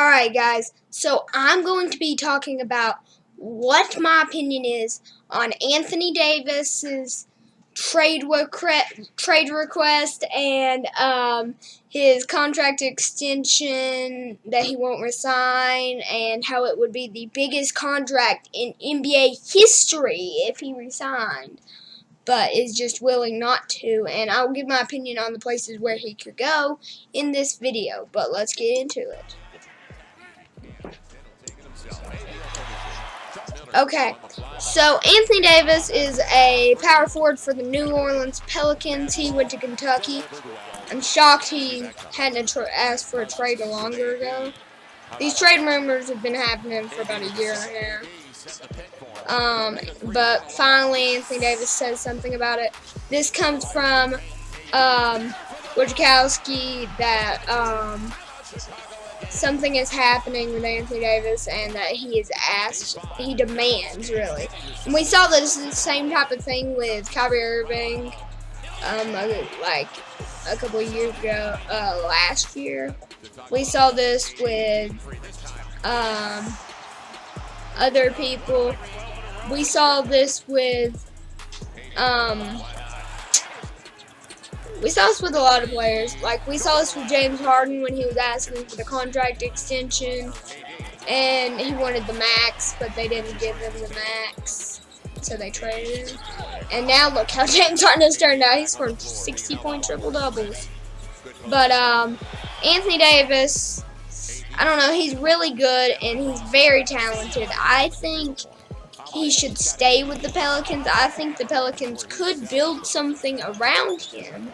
Alright guys, so I'm going to be talking about what my opinion is on Anthony Davis's trade request and his contract extension that he won't resign, and how it would be the biggest contract in NBA history if he resigned, but is just willing not to. And I'll give my opinion on the places where he could go in this video, but let's get into it. Okay, so Anthony Davis is a power forward for the New Orleans Pelicans. He went to Kentucky. I'm shocked he hadn't asked for a trade longer ago. These trade rumors have been happening for about a year and a half. But finally Anthony Davis says something about it. This comes from Wojciechowski that something is happening with Anthony Davis and that he demands, really. And we saw this same type of thing with Kyrie Irving, like a couple of years ago, last year. We saw this with other people. We saw this with a lot of players. Like, we saw this with James Harden when he was asking for the contract extension, and he wanted the max, but they didn't give him the max, so they traded him. And now look how James Harden has turned out. He's scored 60-point triple-doubles. But Anthony Davis, I don't know, he's really good, and he's very talented. I think he should stay with the Pelicans. I think the Pelicans could build something around him,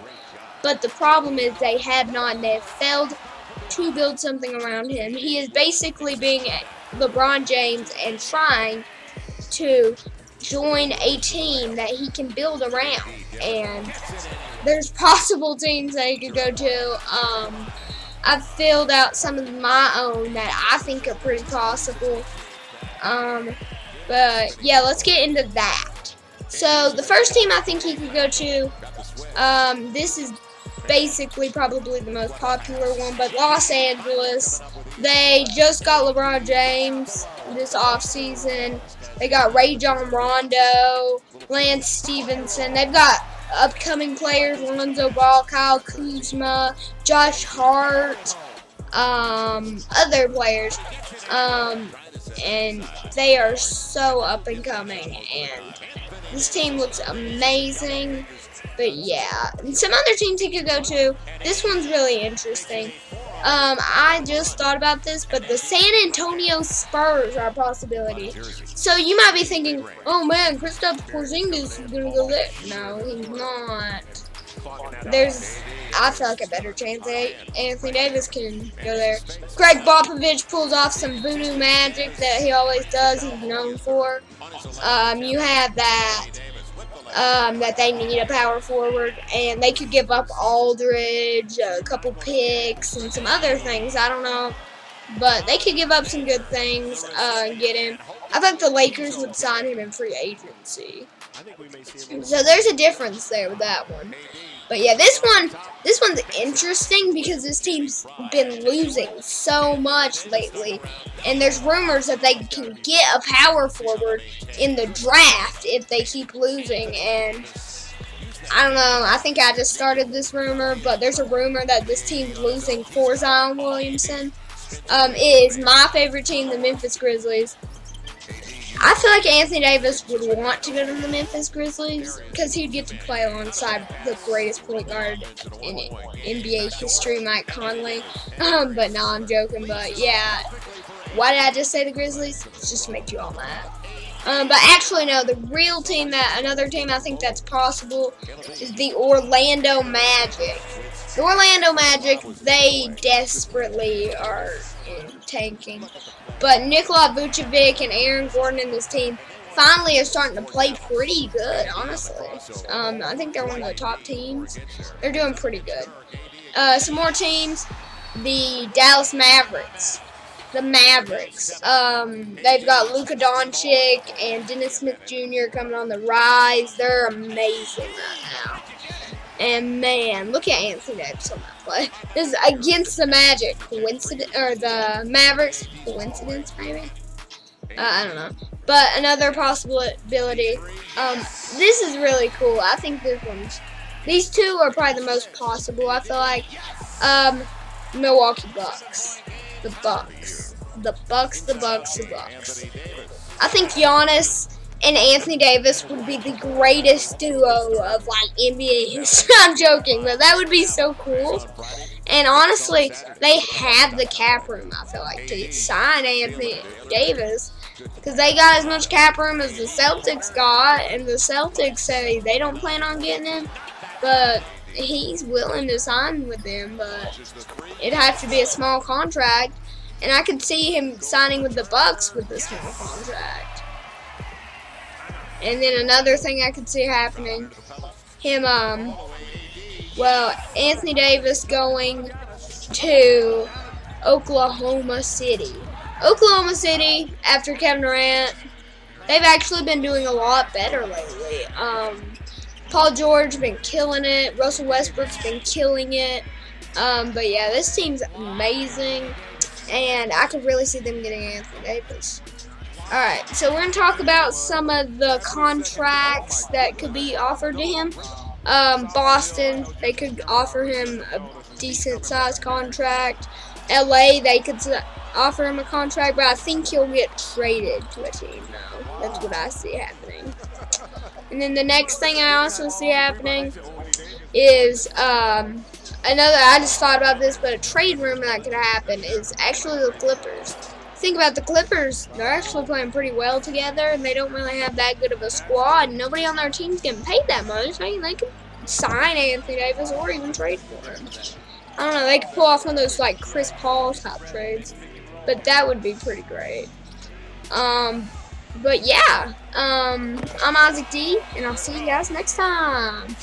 but the problem is they have not, and they have failed to build something around him. He is basically being LeBron James and trying to join a team that he can build around, and there's possible teams that he could go to. I've filled out some of my own that I think are pretty possible. But yeah, let's get into that. So the first team I think he could go to, this is basically probably the most popular one, but Los Angeles. They just got LeBron James this offseason. They got Rajon Rondo, Lance Stevenson. They've got upcoming players: Lonzo Ball, Kyle Kuzma, Josh Hart, other players. And they are so up and coming, and this team looks amazing. But yeah, and some other teams he could go to. This one's really interesting. I just thought about this, but the San Antonio Spurs are a possibility. So you might be thinking, oh man, Kristaps Porzingis is gonna go there. No, he's not. I feel like a better chance that Anthony Davis can go there. Greg Popovich pulls off some voodoo magic that he always does. He's known for. You have that they need a power forward, and they could give up Aldridge, a couple picks, and some other things. I don't know, but they could give up some good things and get him. I think the Lakers would sign him in free agency. So there's a difference there with that one. But yeah, this one's interesting because this team's been losing so much lately, and there's rumors that they can get a power forward in the draft if they keep losing. And I don't know, I think I just started this rumor, but there's a rumor that this team's losing for Zion Williamson. It is my favorite team, the Memphis Grizzlies. I feel like Anthony Davis would want to go to the Memphis Grizzlies because he'd get to play alongside the greatest point guard in NBA history, Mike Conley. But no, I'm joking. But yeah, why did I just say the Grizzlies? It's just to make you all mad. But actually, no, the real team, another team I think that's possible is the Orlando Magic. The Orlando Magic, they desperately are tanking. But Nikola Vucevic and Aaron Gordon and this team finally are starting to play pretty good, honestly. I think they're one of the top teams. They're doing pretty good. Some more teams, the Dallas Mavericks. The Mavericks. They've got Luka Doncic and Dennis Smith Jr. coming on the rise. They're amazing right now. And man, look at Anthony Davis on that play. This is against the Magic. Coincidence, or the Mavericks? Coincidence, maybe? I don't know. But another possibility. This is really cool. I think these two are probably the most possible. I feel like. Milwaukee Bucks. The Bucks. I think Giannis and Anthony Davis would be the greatest duo of like NBA history. I'm joking, but that would be so cool. And honestly, they have the cap room, I feel like, to sign Anthony Davis, because they got as much cap room as the Celtics got, and the Celtics say they don't plan on getting him, but he's willing to sign with them, but it'd have to be a small contract, and I could see him signing with the Bucks with the small contract. And then another thing I could see happening, Anthony Davis going to Oklahoma City. Oklahoma City, after Kevin Durant, they've actually been doing a lot better lately. Paul George been killing it. Russell Westbrook's been killing it. But yeah, this team's amazing, and I could really see them getting Anthony Davis. Alright, so we're going to talk about some of the contracts that could be offered to him. Boston, they could offer him a decent-sized contract. LA, they could offer him a contract, but I think he'll get traded to a team now. That's what I see happening. And then the next thing I also see happening is I just thought about this, but a trade rumor that could happen is actually the Clippers. Think about the Clippers, they're actually playing pretty well together, and they don't really have that good of a squad. Nobody on their team's getting paid that much. I mean, they could sign Anthony Davis or even trade for him. I don't know, they could pull off one of those like Chris Paul type trades, but that would be pretty great. But yeah, I'm Isaac D, and I'll see you guys next time.